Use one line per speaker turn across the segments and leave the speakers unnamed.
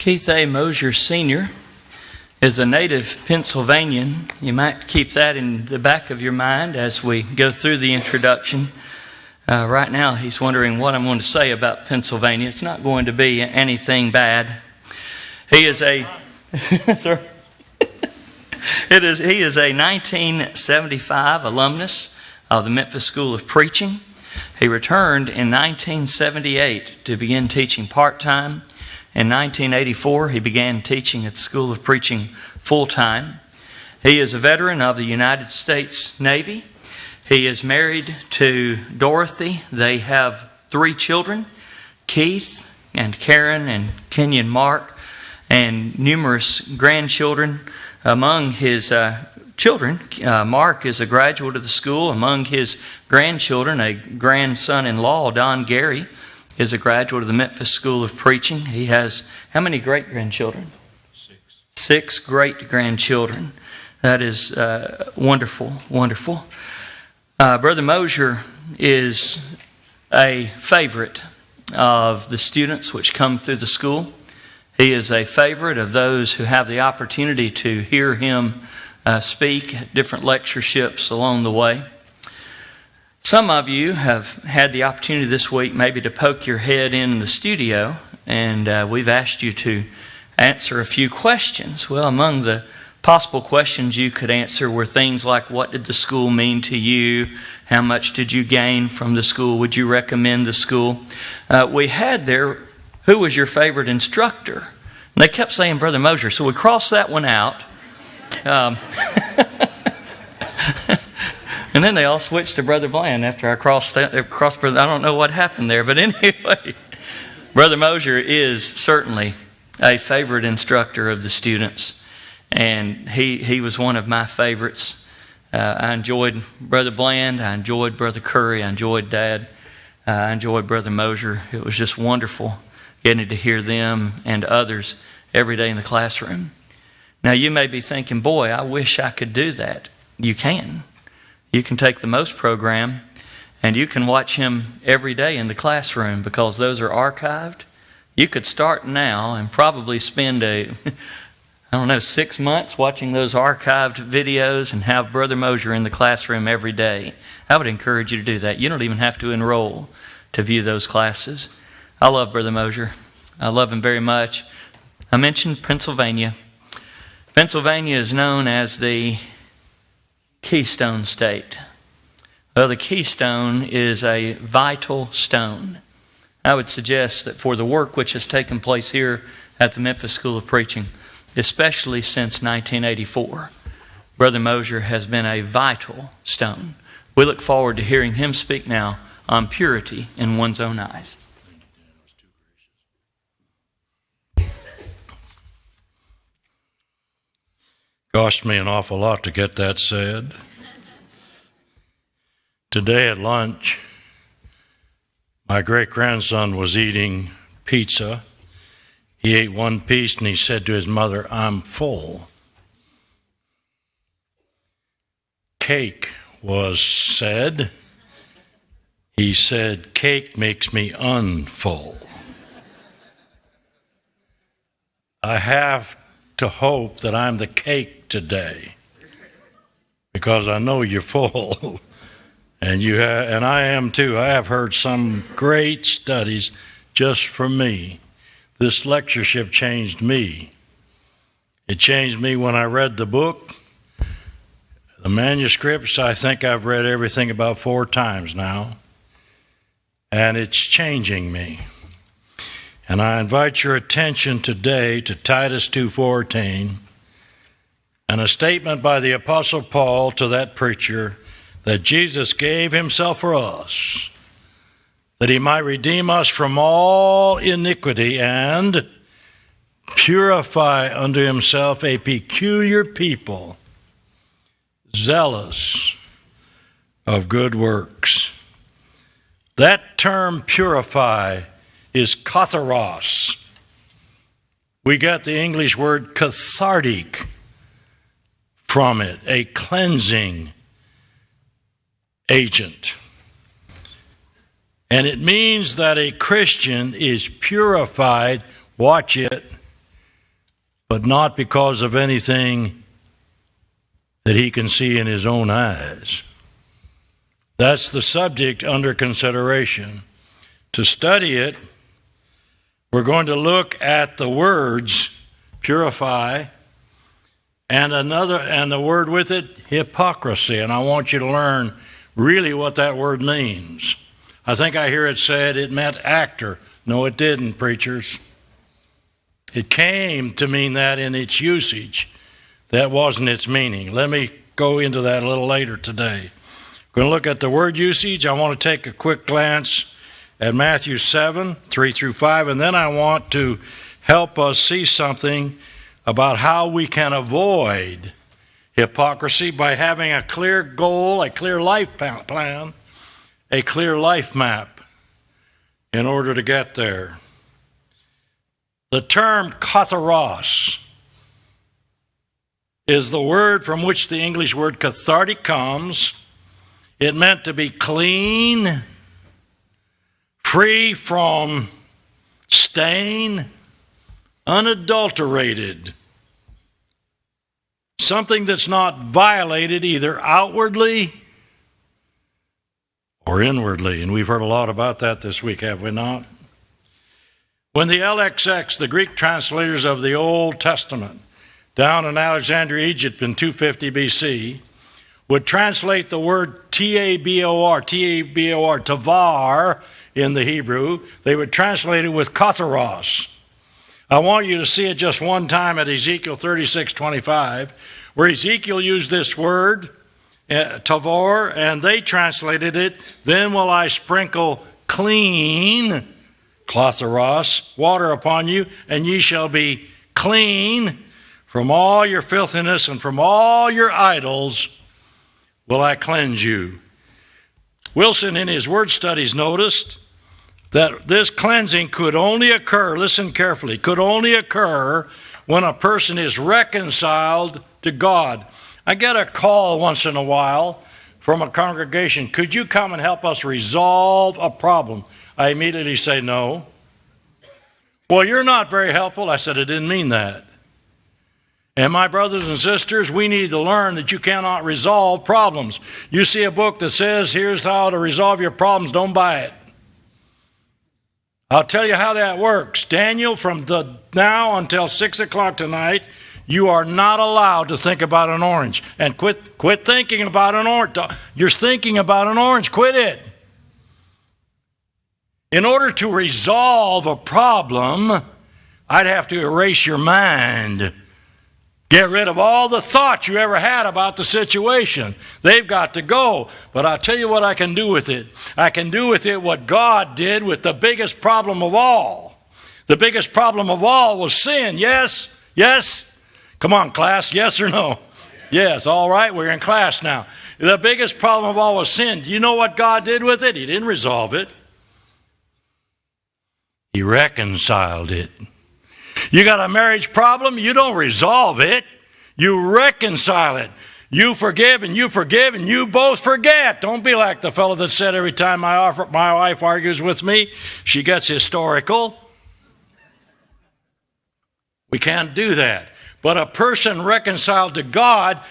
Keith A. Mosher Sr. is a native Pennsylvanian. You might keep that in the back of your mind as we go through the introduction. Right now, he's wondering what I'm going to say about Pennsylvania. It's not going to be anything bad. He is a sir. He is a 1975 alumnus of the Memphis School of Preaching. He returned in 1978 to begin teaching part-time. In 1984, he began teaching at the School of Preaching full-time. He is a veteran of the United States Navy. He is married to Dorothy. They have 3 children, Keith and Karen and Kenyon Mark, and numerous grandchildren. Among his children, Mark is a graduate of the school. Among his grandchildren, a grandson-in-law, Don Gary, is a graduate of the Memphis School of Preaching. He has how many great-grandchildren?
6.
6 great-grandchildren. That is wonderful, wonderful. Brother Mosher is a favorite of the students which come through the school. He is a favorite of those who have the opportunity to hear him speak at different lectureships along the way. Some of you have had the opportunity this week maybe to poke your head in the studio, and we've asked you to answer a few questions. Well, among the possible questions you could answer were things like, what did the school mean to you? How much did you gain from the school? Would you recommend the school? We had there, who was your favorite instructor? And they kept saying Brother Mosher, so we crossed that one out. And then they all switched to Brother Bland after I crossed Brother. I don't know what happened there, but anyway, Brother Mosher is certainly a favorite instructor of the students, and he was one of my favorites. I enjoyed Brother Bland. I enjoyed Brother Curry. I enjoyed Dad. I enjoyed Brother Mosher. It was just wonderful getting to hear them and others every day in the classroom. Now, you may be thinking, boy, I wish I could do that. You can. You can take the Most program and you can watch him every day in the classroom because those are archived. You could start now and probably spend 6 months watching those archived videos and have Brother Mosher in the classroom every day. I would encourage you to do that. You don't even have to enroll to view those classes. I love Brother Mosher. I love him very much. I mentioned Pennsylvania. Pennsylvania is known as the Keystone State. Well, the keystone is a vital stone. I would suggest that for the work which has taken place here at the Memphis School of Preaching, especially since 1984, Brother Mosher has been a vital stone. We look forward to hearing him speak now on purity in one's own eyes.
Cost me an awful lot to get that said. Today at lunch, my great-grandson was eating pizza. He ate one piece and he said to his mother, "I'm full." Cake was said. He said, "Cake makes me unfull." I have to hope that I'm the cake today, because I know you're full, and and I am too. I have heard some great studies just for me. This lectureship changed me. It changed me when I read the book. The manuscripts, I think I've read everything about 4 times now, and it's changing me. And I invite your attention today to Titus 2:14, and a statement by the Apostle Paul to that preacher that Jesus gave himself for us, that he might redeem us from all iniquity and purify unto himself a peculiar people, zealous of good works. That term purify is katharos. We got the English word cathartic from it, a cleansing agent. And it means that a Christian is purified, watch it, but not because of anything that he can see in his own eyes. That's the subject under consideration. To study it, we're going to look at the words purify and the word with it, hypocrisy. And I want you to learn really what that word means. I think I hear it said it meant actor. No, it didn't, preachers. It came to mean that in its usage. That wasn't its meaning. Let me go into that a little later today. We're going to look at the word usage. I want to take a quick glance at Matthew 7, 3 through 5, and then I want to help us see something about how we can avoid hypocrisy by having a clear goal, a clear life plan, a clear life map in order to get there. The term katharos is the word from which the English word cathartic comes. It meant to be clean, free from stain, unadulterated. Something that's not violated either outwardly or inwardly. And we've heard a lot about that this week, have we not? When the LXX, the Greek translators of the Old Testament, down in Alexandria, Egypt in 250 BC, would translate the word T-A-B-O-R, tavar in the Hebrew, they would translate it with katharos. I want you to see it just one time at Ezekiel 36:25, where Ezekiel used this word, tavor, and they translated it, then will I sprinkle clean, katharos, water upon you, and ye shall be clean from all your filthiness and from all your idols will I cleanse you. Wilson, in his word studies, noticed that this cleansing could only occur, listen carefully, could only occur when a person is reconciled to God. I get a call once in a while from a congregation, could you come and help us resolve a problem? I immediately say no. Well, you're not very helpful. I said, I didn't mean that. And my brothers and sisters, we need to learn that you cannot resolve problems. You see a book that says, here's how to resolve your problems, don't buy it. I'll tell you how that works. Daniel, from now until 6 o'clock tonight, you are not allowed to think about an orange. And quit thinking about an orange. You're thinking about an orange. Quit it. In order to resolve a problem, I'd have to erase your mind. Get rid of all the thoughts you ever had about the situation. They've got to go. But I'll tell you what I can do with it. I can do with it what God did with the biggest problem of all. The biggest problem of all was sin. Yes? Yes? Come on, class. Yes or no? Yes. All right. We're in class now. The biggest problem of all was sin. Do you know what God did with it? He didn't resolve it. He reconciled it. You got a marriage problem, you don't resolve it. You reconcile it. You forgive and you both forget. Don't be like the fellow that said every time my wife argues with me, she gets historical. We can't do that. But a person reconciled to God,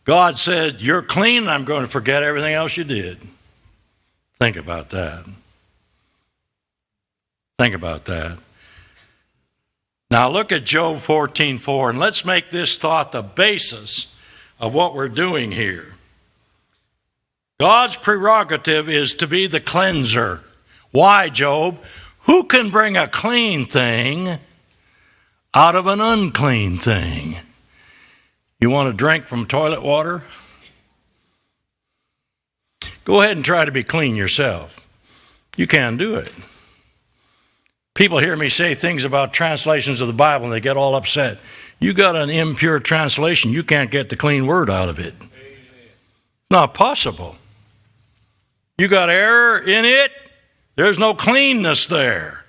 God said, you're clean, I'm going to forget everything else you did. Think about that. Think about that. Now look at Job 14:4, and let's make this thought the basis of what we're doing here. God's prerogative is to be the cleanser. Why, Job? Who can bring a clean thing out of an unclean thing? You want to drink from toilet water? Go ahead and try to be clean yourself. You can't do it. People hear me say things about translations of the Bible and they get all upset. You got an impure translation, you can't get the clean word out of it. Not possible. You got error in it, there's no cleanness there.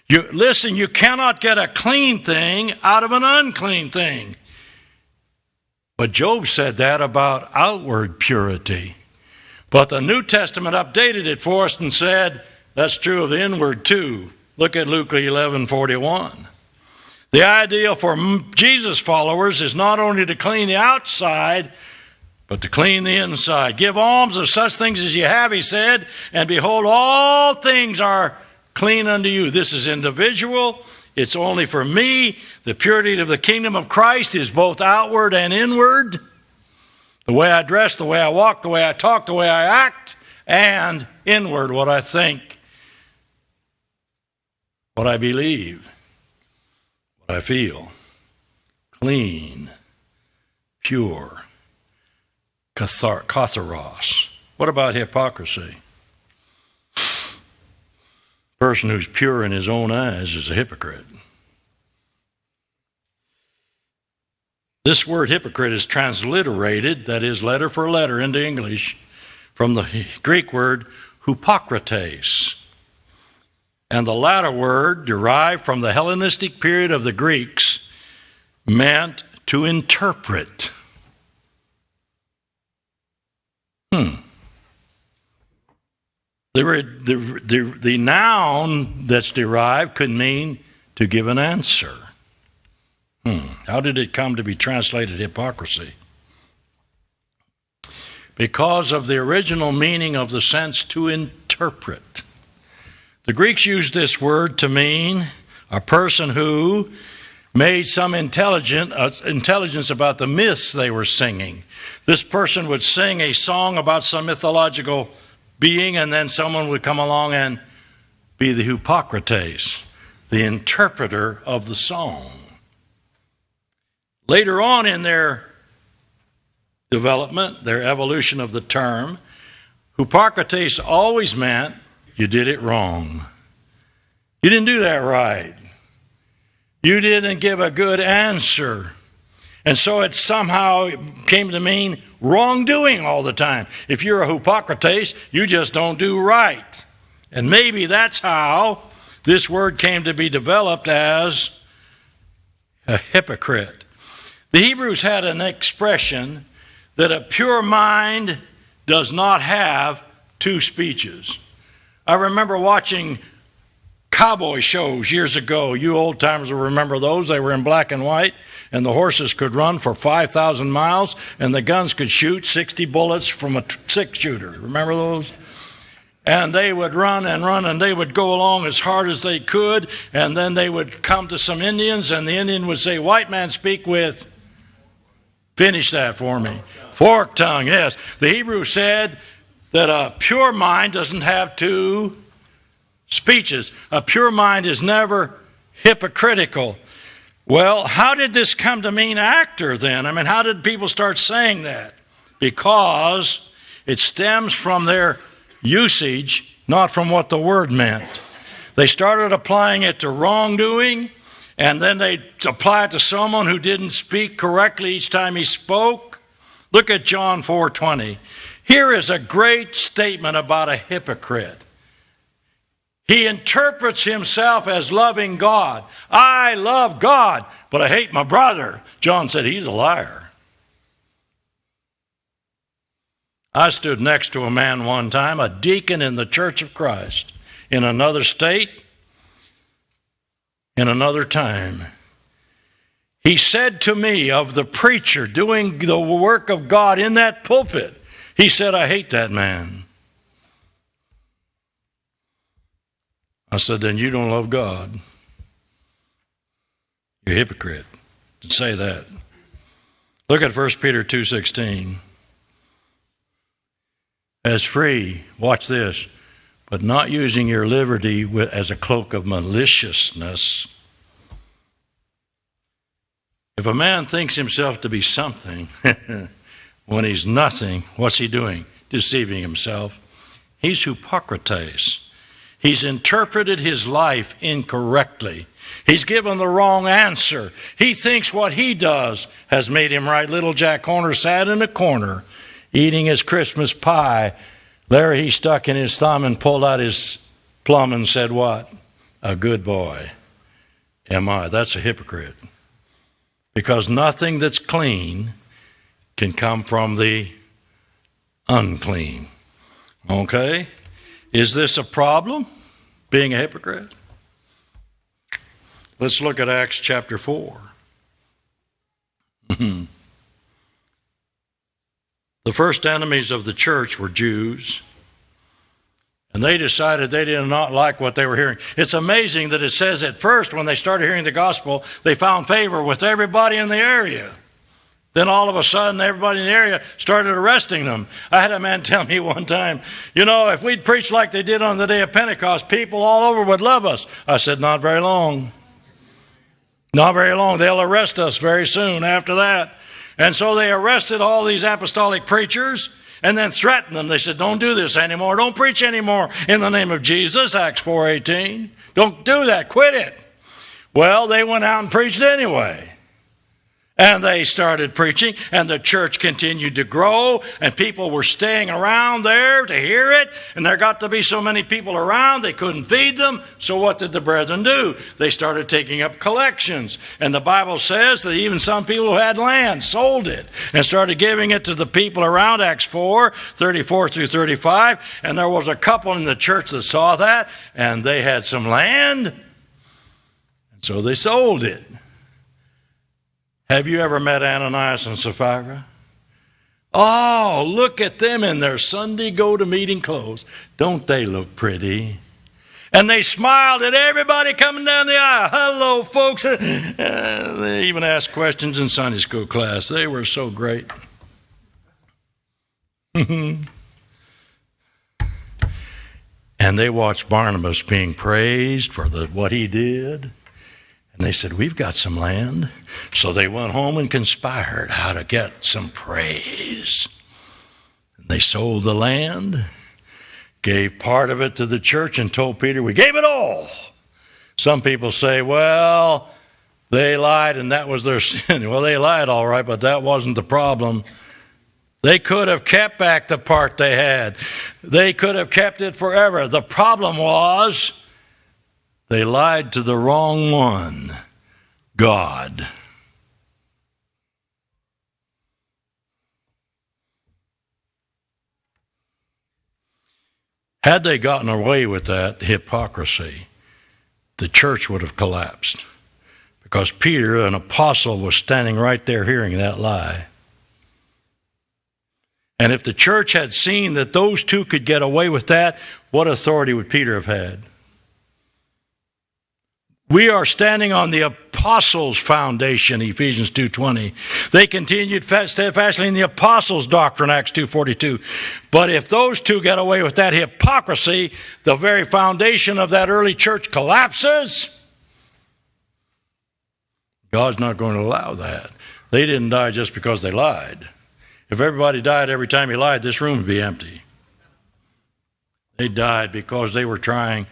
Listen, you cannot get a clean thing out of an unclean thing. But Job said that about outward purity. But the New Testament updated it for us and said, that's true of the inward too. Look at Luke 11:41. The ideal for Jesus followers is not only to clean the outside, but to clean the inside. Give alms of such things as you have, he said, and behold, all things are clean unto you. This is individual. It's only for me. The purity of the kingdom of Christ is both outward and inward. The way I dress, the way I walk, the way I talk, the way I act, and inward, what I think, what I believe, what I feel. Clean, pure, katharos. What about hypocrisy? Person who's pure in his own eyes is a hypocrite. This word hypocrite is transliterated, that is, letter for letter into English, from the Greek word hypokrites. And the latter word, derived from the Hellenistic period of the Greeks, meant to interpret. The noun that's derived could mean to give an answer. How did it come to be translated hypocrisy? Because of the original meaning of the sense to interpret. The Greeks used this word to mean a person who made some intelligence about the myths they were singing. This person would sing a song about some mythological being, and then someone would come along and be the Hypocrates, the interpreter of the song. Later on in their development, their evolution of the term, Hypocrates always meant you did it wrong. You didn't do that right. You didn't give a good answer. And so it somehow came to mean wrongdoing all the time. If you're a Hypocrates, you just don't do right. And maybe that's how this word came to be developed as a hypocrite. The Hebrews had an expression that a pure mind does not have two speeches. I remember watching cowboy shows years ago. You old timers will remember those. They were in black and white, and the horses could run for 5,000 miles, and the guns could shoot 60 bullets from a six-shooter. Remember those? And they would run, and they would go along as hard as they could, and then they would come to some Indians, and the Indian would say, "White man, speak with..." Finish that for me. Forked tongue, yes. The Hebrew said that a pure mind doesn't have two speeches. A pure mind is never hypocritical. Well, how did this come to mean actor then? I mean, how did people start saying that? Because it stems from their usage, not from what the word meant. They started applying it to wrongdoing, and then they apply it to someone who didn't speak correctly each time he spoke. Look at John 4:20. Here is a great statement about a hypocrite. He interprets himself as loving God. I love God, but I hate my brother. John said he's a liar. I stood next to a man one time, a deacon in the Church of Christ, in another state, in another time. He said to me of the preacher doing the work of God in that pulpit, he said, "I hate that man." I said, "Then you don't love God. You're a hypocrite to say that." Look at 1 Peter 2:16. As free, watch this, but not using your liberty as a cloak of maliciousness. If a man thinks himself to be something when he's nothing, what's he doing? Deceiving himself. He's Hypocrates. He's interpreted his life incorrectly. He's given the wrong answer. He thinks what he does has made him right. Little Jack Horner sat in a corner eating his Christmas pie. There he stuck in his thumb and pulled out his plum and said, "What? A good boy am I." That's a hypocrite. Because nothing that's clean can come from the unclean. Okay? Is this a problem, being a hypocrite? Let's look at Acts chapter 4. The first enemies of the church were Jews, and they decided they did not like what they were hearing. It's amazing that it says at first when they started hearing the gospel, they found favor with everybody in the area. Then all of a sudden, everybody in the area started arresting them. I had a man tell me one time, if we'd preach like they did on the day of Pentecost, people all over would love us. I said, not very long. Not very long. They'll arrest us very soon after that. And so they arrested all these apostolic preachers and then threatened them. They said, don't do this anymore. Don't preach anymore in the name of Jesus, Acts 4:18. Don't do that. Quit it. Well, they went out and preached anyway. And they started preaching, and the church continued to grow, and people were staying around there to hear it, and there got to be so many people around, they couldn't feed them. So what did the brethren do? They started taking up collections, and the Bible says that even some people who had land sold it and started giving it to the people around, Acts 4:34 through 35, and there was a couple in the church that saw that, and they had some land, and so they sold it. Have you ever met Ananias and Sapphira? Oh, look at them in their Sunday go-to-meeting clothes. Don't they look pretty? And they smiled at everybody coming down the aisle. Hello, folks. They even asked questions in Sunday school class. They were so great. And they watched Barnabas being praised for what he did. And they said, we've got some land. So they went home and conspired how to get some praise. And they sold the land, gave part of it to the church, and told Peter, we gave it all. Some people say, well, they lied and that was their sin. Well, they lied all right, but that wasn't the problem. They could have kept back the part they had. They could have kept it forever. The problem was, they lied to the wrong one, God. Had they gotten away with that hypocrisy, the church would have collapsed because Peter, an apostle, was standing right there hearing that lie. And if the church had seen that those two could get away with that, what authority would Peter have had? We are standing on the apostles' foundation, Ephesians 2:20. They continued steadfastly in the apostles' doctrine, Acts 2:42. But if those two get away with that hypocrisy, the very foundation of that early church collapses. God's not going to allow that. They didn't die just because they lied. If everybody died every time he lied, this room would be empty. They died because they were trying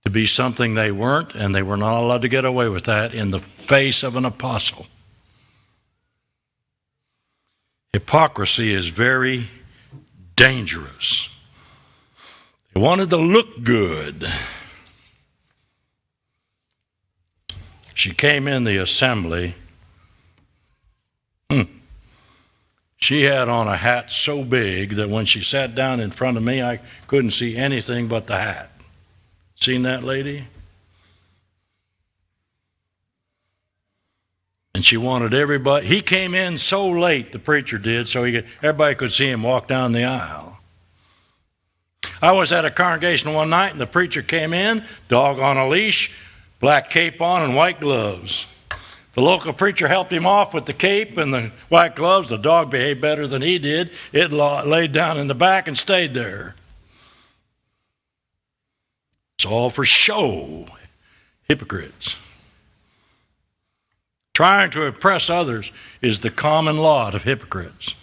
to be something they weren't, and they were not allowed to get away with that in the face of an apostle. Hypocrisy is very dangerous. They wanted to look good. She came in the assembly. She had on a hat so big that when she sat down in front of me, I couldn't see anything but the hat. Seen that lady? And she wanted everybody. He came in so late, the preacher did, so everybody could see him walk down the aisle. I was at a congregation one night, and the preacher came in, dog on a leash, black cape on, and white gloves. The local preacher helped him off with the cape and the white gloves. The dog behaved better than he did. It laid down in the back and stayed there. It's all for show. Hypocrites. Trying to impress others is the common lot of hypocrites.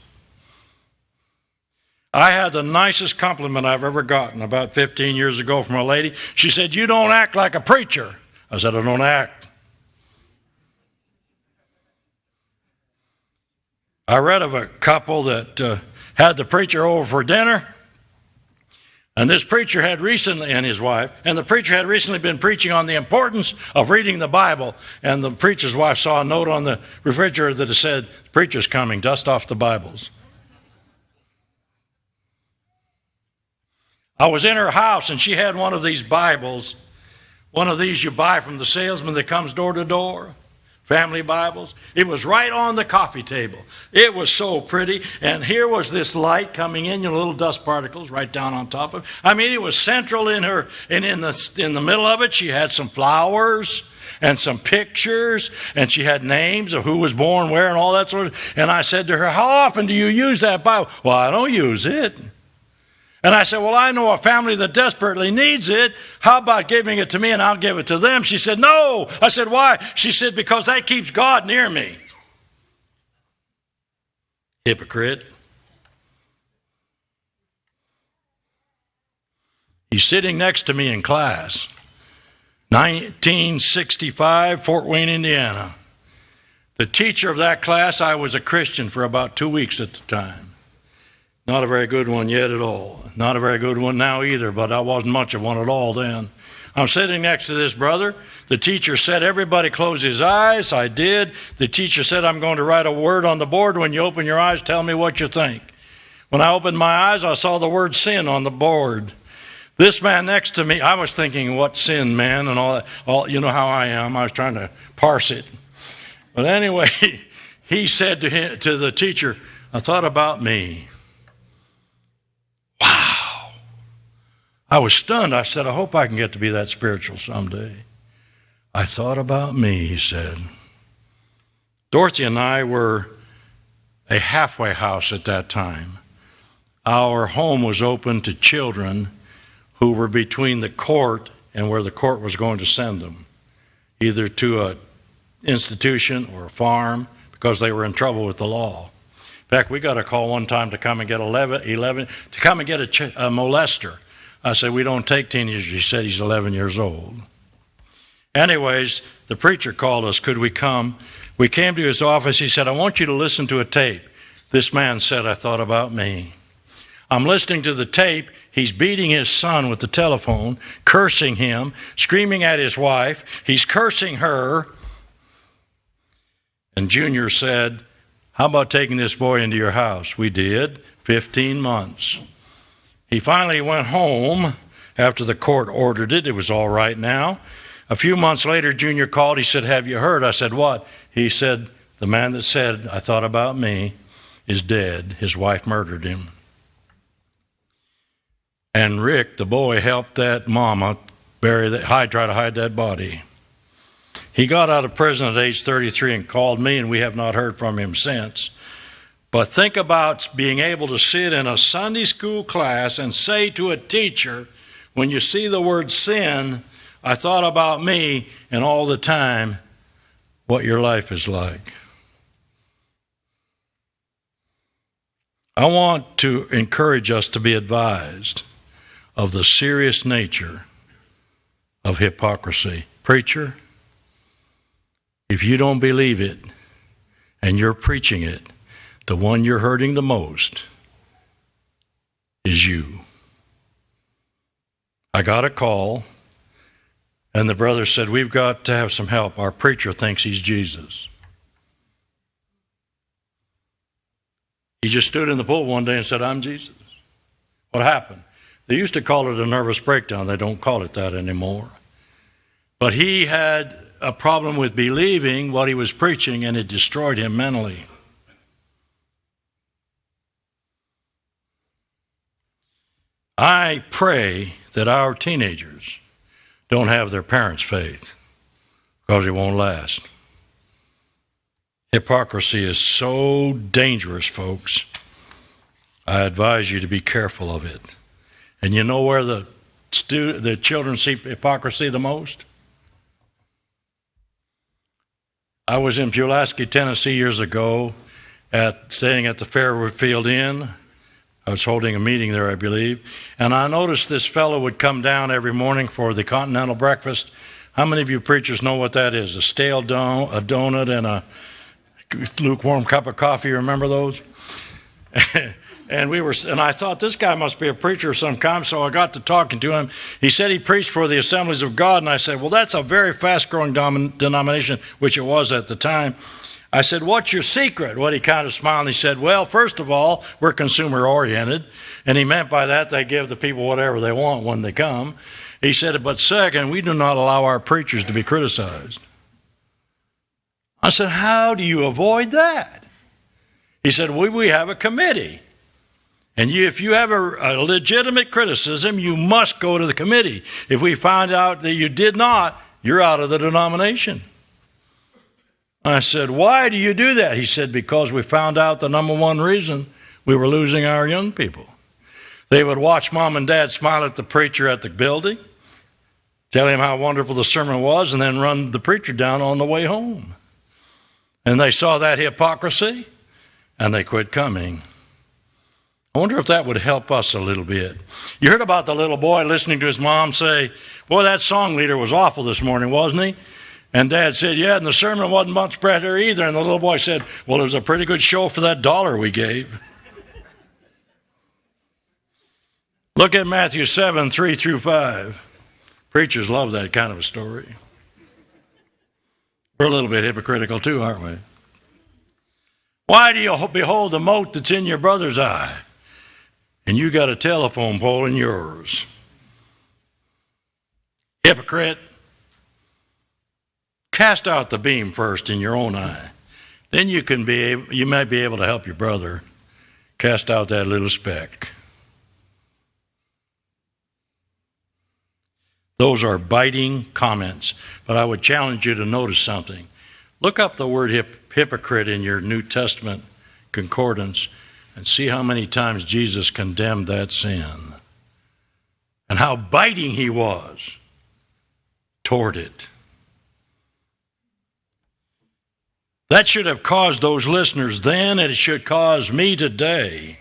I had the nicest compliment I've ever gotten about 15 years ago from a lady. She said, you don't act like a preacher. I said, I don't act. I read of a couple that had the preacher over for dinner. And this preacher had recently, and his wife, and the preacher had recently been preaching on the importance of reading the Bible. And the preacher's wife saw a note on the refrigerator that said, the preacher's coming, dust off the Bibles. I was in her house, and she had one of these Bibles, one of these you buy from the salesman that comes door to door, family Bibles. It was right on the coffee table. It was so pretty. And here was this light coming in, little dust particles right down on top of it. I mean, it was central in her, and in the middle of it, she had some flowers and some pictures, and she had names of who was born where and all that sort of. And I said to her, how often do you use that Bible? Well, I don't use it. And I said, well, I know a family that desperately needs it. How about giving it to me and I'll give it to them? She said, no. I said, why? She said, because that keeps God near me. Hypocrite. He's sitting next to me in class. 1965, Fort Wayne, Indiana. The teacher of that class, I was a Christian for about 2 weeks at the time. Not a very good one yet at all. Not a very good one now either, but I wasn't much of one at all then. I'm sitting next to this brother. The teacher said, everybody close his eyes. I did. The teacher said, I'm going to write a word on the board. When you open your eyes, tell me what you think. When I opened my eyes, I saw the word sin on the board. This man next to me, I was thinking, what sin, man, and all that. You know how I am. I was trying to parse it. But anyway, he said to the teacher, I thought about me. Wow. I was stunned. I said, I hope I can get to be that spiritual someday. I thought about me, he said. Dorothy and I were a halfway house at that time. Our home was open to children who were between the court and where the court was going to send them, either to an institution or a farm, because they were in trouble with the law. In fact, we got a call one time to come and get 11 to come and get a molester. I said, we don't take teenagers. He said he's 11 years old. Anyways, the preacher called us. Could we come? We came to his office. He said, I want you to listen to a tape. This man said, I thought about me. I'm listening to the tape. He's beating his son with the telephone, cursing him, screaming at his wife. He's cursing her. And Junior said, how about taking this boy into your house? We did, 15 months. He finally went home after the court ordered it. It was all right now. A few months later, Junior called. He said, have you heard? I said, what? He said, the man that said, I thought about me, is dead. His wife murdered him. And Rick, the boy, helped that mama try to hide that body. He got out of prison at age 33 and called me, and we have not heard from him since. But think about being able to sit in a Sunday school class and say to a teacher, when you see the word sin, I thought about me, and all the time, what your life is like. I want to encourage us to be advised of the serious nature of hypocrisy. Preacher, if you don't believe it and you're preaching it, the one you're hurting the most is you. I got a call, and the brother said, we've got to have some help. Our preacher thinks he's Jesus. He just stood in the pulpit one day and said, I'm Jesus. What happened? They used to call it a nervous breakdown. They don't call it that anymore. But he had a problem with believing what he was preaching, and it destroyed him mentally. I pray that our teenagers don't have their parents' faith, because it won't last. Hypocrisy is so dangerous, folks. I advise you to be careful of it. And you know where the children see hypocrisy the most? I was in Pulaski, Tennessee years ago, staying at the Fairfield Inn. I was holding a meeting there, I believe. And I noticed this fellow would come down every morning for the continental breakfast. How many of you preachers know what that is? A stale a donut and a lukewarm cup of coffee. Remember those? And I thought, this guy must be a preacher of some kind, so I got to talking to him. He said he preached for the Assemblies of God, and I said, well, that's a very fast-growing denomination, which it was at the time. I said, what's your secret? Well, he kind of smiled, and he said, well, first of all, we're consumer-oriented, and he meant by that they give the people whatever they want when they come. He said, but second, we do not allow our preachers to be criticized. I said, how do you avoid that? He said, we have a committee. And if you have a legitimate criticism, you must go to the committee. If we find out that you did not, you're out of the denomination. I said, why do you do that? He said, because we found out the number one reason we were losing our young people. They would watch mom and dad smile at the preacher at the building, tell him how wonderful the sermon was, and then run the preacher down on the way home. And they saw that hypocrisy, and they quit coming. I wonder if that would help us a little bit. You heard about the little boy listening to his mom say, boy, that song leader was awful this morning, wasn't he? And Dad said, yeah, and the sermon wasn't much better either. And the little boy said, well, it was a pretty good show for that $1 we gave. Look at Matthew 7, 3 through 5. Preachers love that kind of a story. We're a little bit hypocritical too, aren't we? Why do you behold the mote that's in your brother's eye, and you got a telephone pole in yours? Hypocrite. Cast out the beam first in your own eye. Then you might be able to help your brother cast out that little speck. Those are biting comments, but I would challenge you to notice something. Look up the word hypocrite in your New Testament concordance and see how many times Jesus condemned that sin and how biting he was toward it. That should have caused those listeners then, and it should cause me today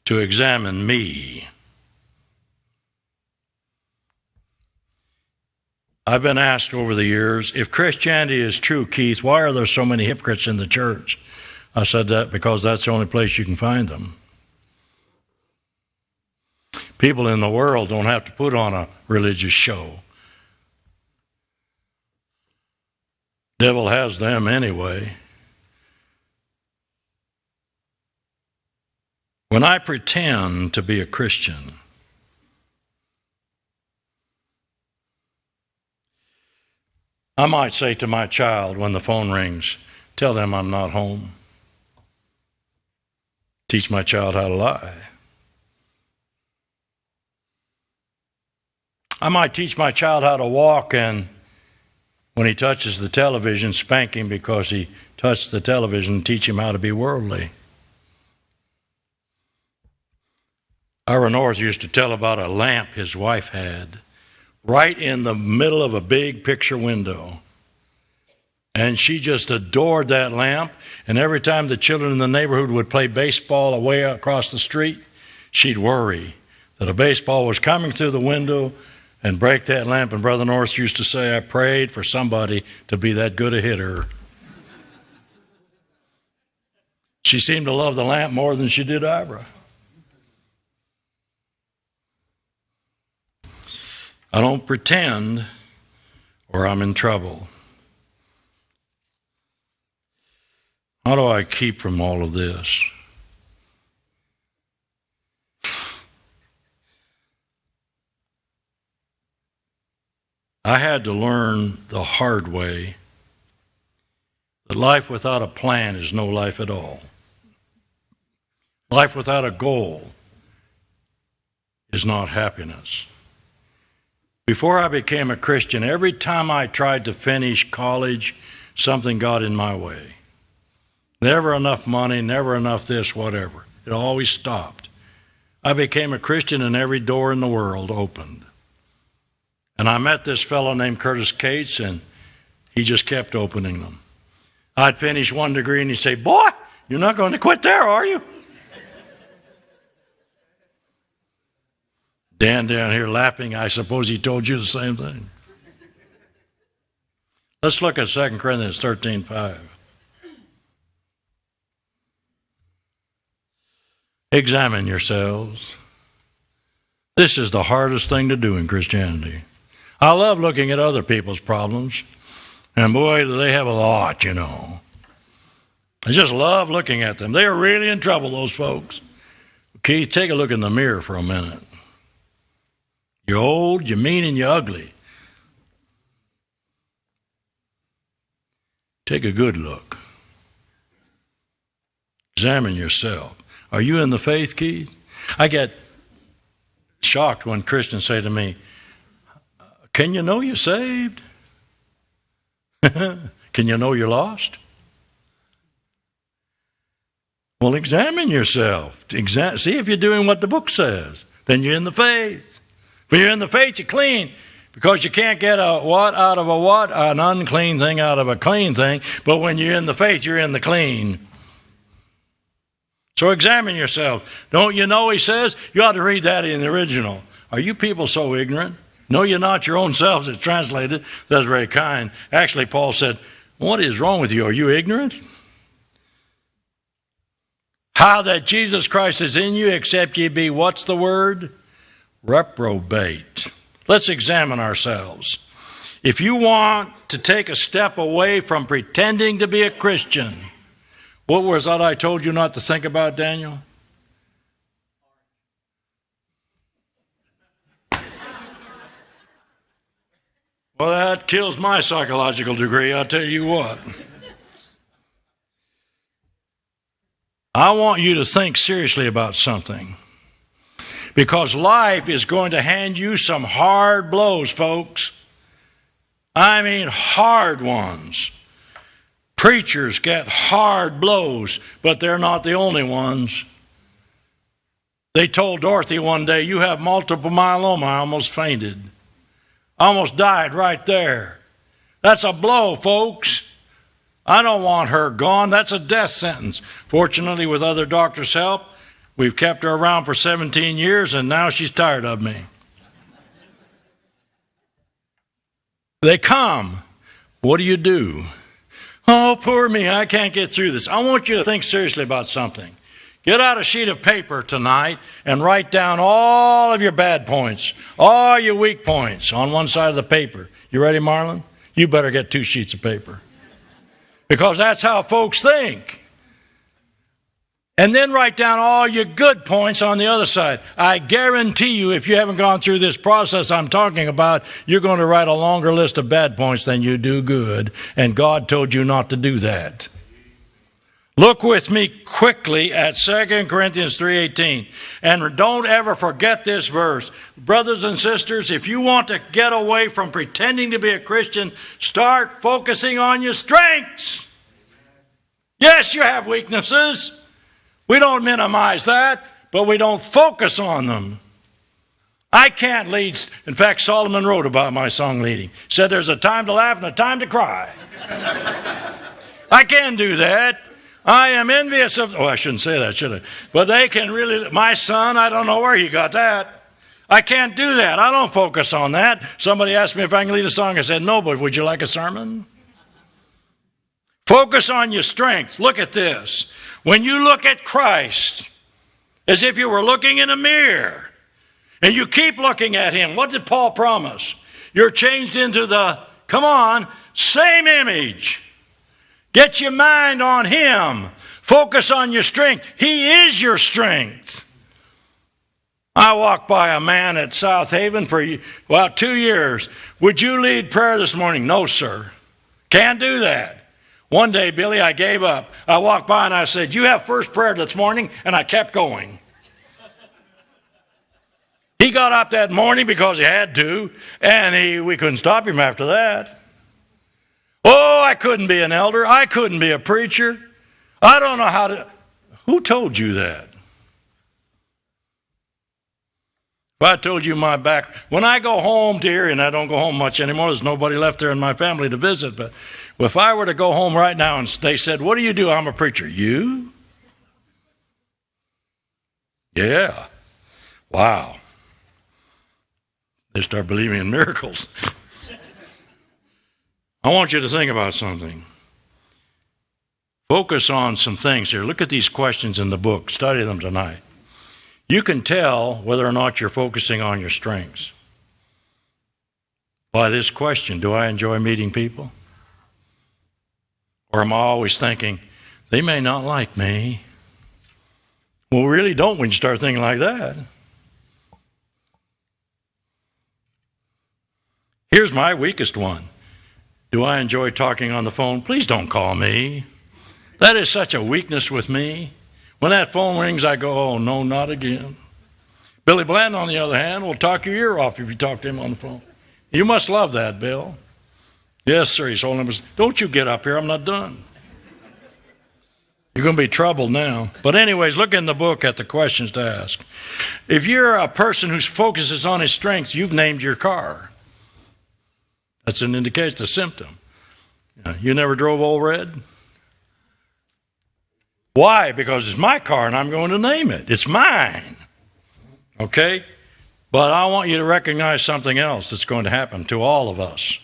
to examine me. I've been asked over the years, if Christianity is true, Keith, why are there so many hypocrites in the church? I said that because that's the only place you can find them. People in the world don't have to put on a religious show. Devil has them anyway. When I pretend to be a Christian, I might say to my child when the phone rings, tell them I'm not home. Teach my child how to lie. I might teach my child how to walk, and when he touches the television, spank him because he touched the television, and teach him how to be worldly. Ira North used to tell about a lamp his wife had right in the middle of a big picture window. And she just adored that lamp. And every time the children in the neighborhood would play baseball away across the street, she'd worry that a baseball was coming through the window and break that lamp. And Brother North used to say, I prayed for somebody to be that good a hitter. She seemed to love the lamp more than she did Ira. I don't pretend or I'm in trouble. How do I keep from all of this? I had to learn the hard way that life without a plan is no life at all. Life without a goal is not happiness. Before I became a Christian, every time I tried to finish college, something got in my way. Never enough money, never enough this, whatever. It always stopped. I became a Christian and every door in the world opened. And I met this fellow named Curtis Cates, and he just kept opening them. I'd finish one degree and he'd say, boy, you're not going to quit there, are you? Dan down here laughing, I suppose he told you the same thing. Let's look at 2 Corinthians 13:5. Examine yourselves. This is the hardest thing to do in Christianity. I love looking at other people's problems, and boy, do they have a lot, you know. I just love looking at them. They are really in trouble, those folks. Keith, take a look in the mirror for a minute. You're old, you're mean, and you're ugly. Take a good look. Examine yourself. Are you in the faith, Keith? I get shocked when Christians say to me, can you know you're saved? Can you know you're lost? Well, examine yourself. See if you're doing what the book says. Then you're in the faith. When you're in the faith, you're clean. Because you can't get a what out of a what? An unclean thing out of a clean thing. But when you're in the faith, you're in the clean. So examine yourself. Don't you know, he says? You ought to read that in the original. Are you people so ignorant? No, you're not your own selves. It's translated. That's very kind. Actually, Paul said, what is wrong with you? Are you ignorant? How that Jesus Christ is in you, except ye be, what's the word? Reprobate. Let's examine ourselves. If you want to take a step away from pretending to be a Christian, what was that I told you not to think about, Daniel? Well, that kills my psychological degree, I'll tell you what. I want you to think seriously about something. Because life is going to hand you some hard blows, folks. I mean hard ones. Preachers get hard blows, but they're not the only ones. They told Dorothy one day, you have multiple myeloma. I almost fainted. I almost died right there. That's a blow, folks. I don't want her gone. That's a death sentence. Fortunately, with other doctors' help, we've kept her around for 17 years, and now she's tired of me. They come. What do? Oh, poor me, I can't get through this. I want you to think seriously about something. Get out a sheet of paper tonight and write down all of your bad points, all your weak points on one side of the paper. You ready, Marlon? You better get 2 sheets of paper. Because that's how folks think. And then write down all your good points on the other side. I guarantee you, if you haven't gone through this process I'm talking about, you're going to write a longer list of bad points than you do good. And God told you not to do that. Look with me quickly at 2 Corinthians 3:18. And don't ever forget this verse. Brothers and sisters, if you want to get away from pretending to be a Christian, start focusing on your strengths. Yes, you have weaknesses. We don't minimize that, but we don't focus on them. I can't lead. In fact, Solomon wrote about my song leading. He said there's a time to laugh and a time to cry. I can't do that. I am envious of, I shouldn't say that, should I? But they can really, my son, I don't know where he got that. I can't do that. I don't focus on that. Somebody asked me if I can lead a song. I said, no, but would you like a sermon? Focus on your strength. Look at this. When you look at Christ, as if you were looking in a mirror, and you keep looking at him, what did Paul promise? You're changed into the, same image. Get your mind on him. Focus on your strength. He is your strength. I walked by a man at South Haven for about 2 years. Would you lead prayer this morning? No, sir. Can't do that. One day, Billy, I gave up. I walked by and I said, you have first prayer this morning, and I kept going. He got up that morning because he had to, and we couldn't stop him after that. Oh, I couldn't be an elder. I couldn't be a preacher. I don't know how to. Who told you that? If I told you my back, when I go home to Erie, and I don't go home much anymore, there's nobody left there in my family to visit, but if I were to go home right now and they said, what do you do? I'm a preacher. You? Yeah. Wow. They start believing in miracles. I want you to think about something. Focus on some things here. Look at these questions in the book. Study them tonight. You can tell whether or not you're focusing on your strengths by this question. Do I enjoy meeting people? Or am I always thinking, they may not like me? Well, we really don't when you start thinking like that. Here's my weakest one. Do I enjoy talking on the phone? Please don't call me. That is such a weakness with me. When that phone rings, I go, oh, no, not again. Billy Bland, on the other hand, will talk your ear off if you talk to him on the phone. You must love that, Bill. Yes, sir. He's holding him. Don't you get up here. I'm not done. You're going to be troubled now. But anyways, look in the book at the questions to ask. If you're a person who focuses on his strengths, you've named your car. That's an indication, a symptom. You never drove old red? Why? Because it's my car and I'm going to name it. It's mine. Okay? But I want you to recognize something else that's going to happen to all of us.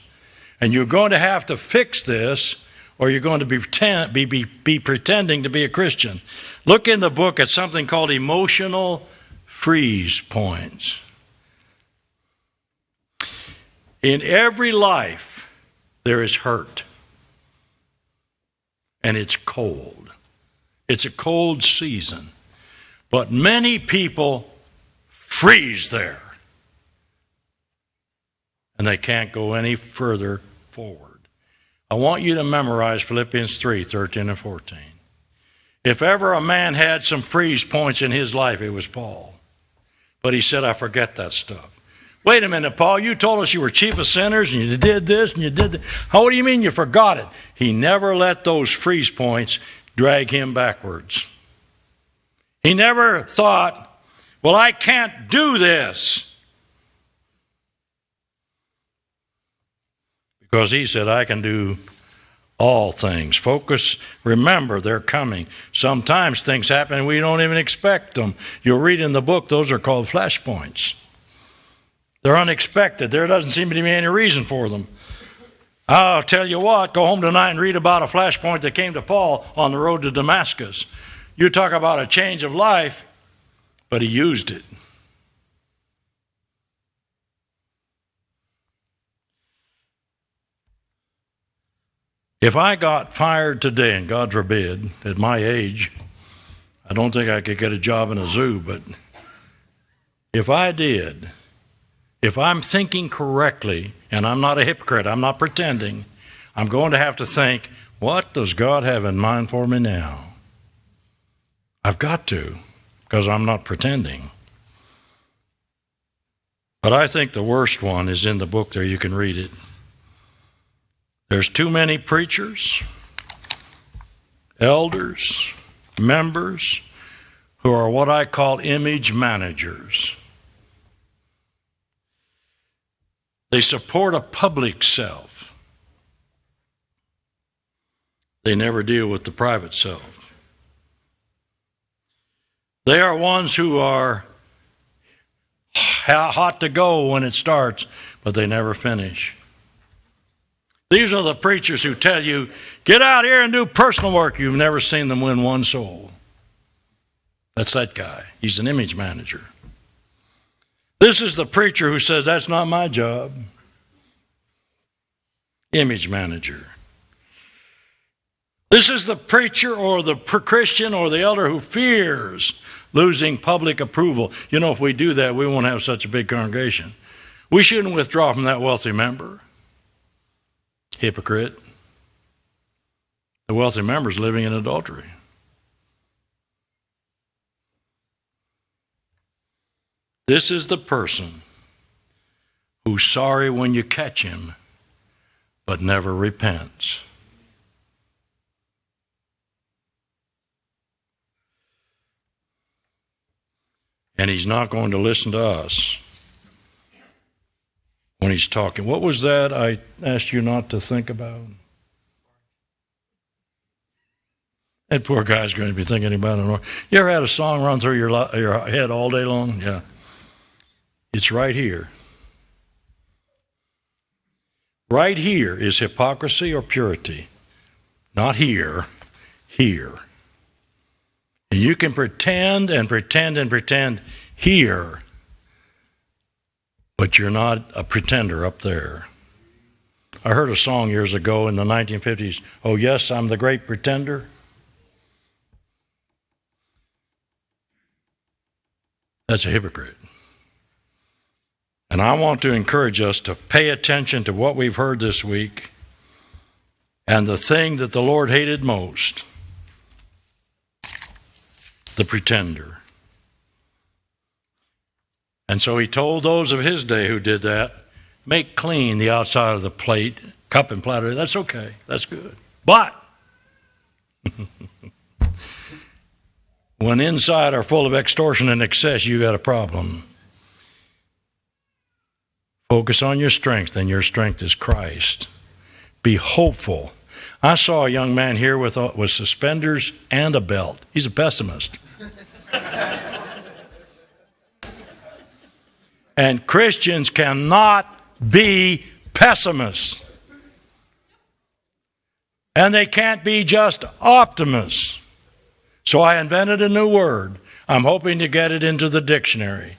And you're going to have to fix this, or you're going to be pretending to be a Christian. Look in the book at something called emotional freeze points. In every life, there is hurt. And it's cold. It's a cold season. But many people freeze there. And they can't go any further forward. I want you to memorize Philippians 3:13 and 14. If ever a man had some freeze points in his life, it was Paul. But he said, I forget that stuff. Wait a minute, Paul, you told us you were chief of sinners and you did this and you did that. How do you mean you forgot it? He never let those freeze points drag him backwards. He never thought, well, I can't do this. Because he said, I can do all things. Focus, remember, they're coming. Sometimes things happen and we don't even expect them. You'll read in the book, those are called flashpoints. They're unexpected. There doesn't seem to be any reason for them. I'll tell you what, go home tonight and read about a flashpoint that came to Paul on the road to Damascus. You talk about a change of life, but he used it. If I got fired today, and God forbid, at my age, I don't think I could get a job in a zoo, but if I did, if I'm thinking correctly, and I'm not a hypocrite, I'm not pretending, I'm going to have to think, what does God have in mind for me now? I've got to, because I'm not pretending. But I think the worst one is in the book there. You can read it. There's too many preachers, elders, members who are what I call image managers. They support a public self. They never deal with the private self. They are ones who are hot to go when it starts, but they never finish. These are the preachers who tell you, get out here and do personal work. You've never seen them win one soul. That's that guy. He's an image manager. This is the preacher who says, that's not my job. Image manager. This is the preacher or the Christian or the elder who fears losing public approval. You know, if we do that, we won't have such a big congregation. We shouldn't withdraw from that wealthy member. Hypocrite. The wealthy member is living in adultery. This is the person who's sorry when you catch him, but never repents. And he's not going to listen to us when he's talking. What was that I asked you not to think about? That poor guy's going to be thinking about it. You ever had a song run through your head all day long? Yeah. It's right here. Right here is hypocrisy or purity. Not here, here. And you can pretend and pretend and pretend here, but you're not a pretender up there. I heard a song years ago in the 1950s, oh yes, I'm the great pretender. That's a hypocrite. And I want to encourage us to pay attention to what we've heard this week and the thing that the Lord hated most, the pretender. And so he told those of his day who did that, make clean the outside of the plate, cup and platter. That's okay. That's good. But when inside are full of extortion and excess, you got a problem. Focus on your strength, and your strength is Christ. Be hopeful. I saw a young man here with suspenders and a belt. He's a pessimist. And Christians cannot be pessimists. And they can't be just optimists. So I invented a new word. I'm hoping to get it into the dictionary.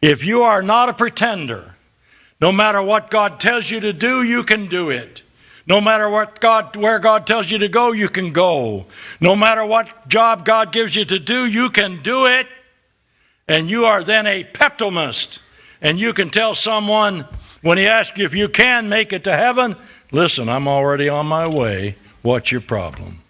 If you are not a pretender, no matter what God tells you to do, you can do it. No matter where God tells you to go, you can go. No matter what job God gives you to do, you can do it. And you are then a peptomist. And you can tell someone, when he asks you if you can make it to heaven, listen, I'm already on my way. What's your problem?